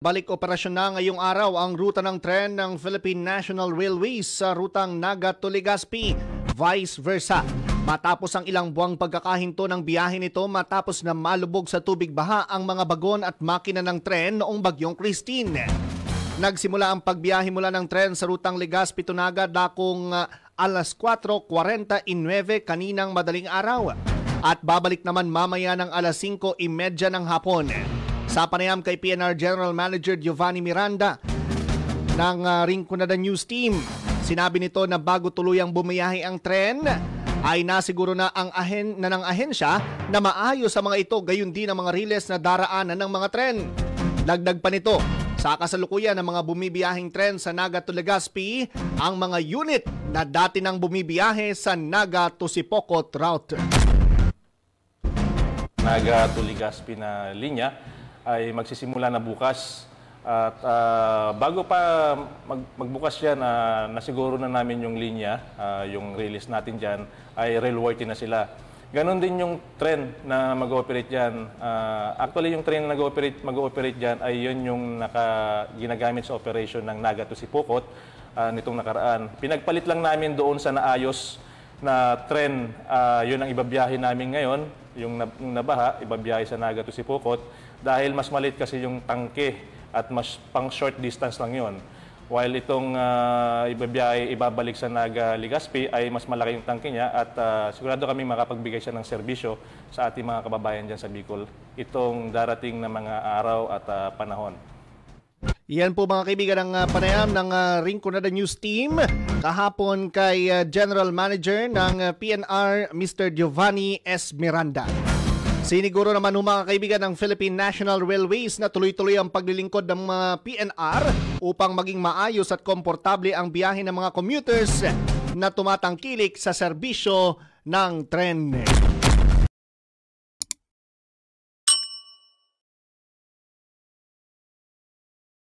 Balik operasyon na ngayong araw ang ruta ng tren ng Philippine National Railways sa rutang Naga to Legazpi, vice versa. Matapos ang ilang buwang pagkakahinto ng biyahe nito matapos na malubog sa tubig baha ang mga bagon at makina ng tren noong bagyong Christine. Nagsimula ang pagbiyahe mula ng tren sa rutang Legazpi to Naga dakong alas 4:49 kaninang madaling araw at babalik naman mamaya ng alas 5:30 ng hapon. Sa panayam kay PNR General Manager Giovanni Miranda ng Rinconada News Team, sinabi nito na bago tuluyang bumiyahe ang tren ay nasiguro na ng ahensya na maayos sa mga ito gayon din ang mga riles na daraanan ng mga tren. Dagdag pa nito, sa kasalukuyan ng mga bumibiyaheng tren sa Naga to Legazpi, ang mga unit na dati nang bumibiyahe sa Naga to Sipocot route. Naga to Legazpi na linya ay magsisimula na bukas at bago pa magbukas yan, nasiguro na namin yung linya, yung release natin dyan ay railworthy na sila. Ganon din yung tren na mag-ooperate dyan. Actually, yung tren na mag-ooperate dyan ay yun yung ginagamit sa operation ng Naga to Sipocot nitong nakaraan. Pinagpalit lang namin doon sa naayos na tren, yun ang ibabiyahe namin ngayon, yung nabaha, ibabiyahe sa Naga to Sipocot dahil mas maliit kasi yung tangke at mas pang short distance lang yun. While itong ibabalik sa Naga Legazpi ay mas malaki yung tangke niya at sigurado kami makapagbigay siya ng serbisyo sa ating mga kababayan dyan sa Bicol itong darating na mga araw at panahon. Yan po mga kaibigan ang panayam ng Rinconada News Team kahapon kay General Manager ng PNR Mr. Giovanni S. Miranda. Siniguro naman mga kaibigan ng Philippine National Railways na tuloy-tuloy ang paglilingkod ng mga PNR upang maging maayos at komportable ang biyahe ng mga commuters na tumatangkilik sa serbisyo ng tren.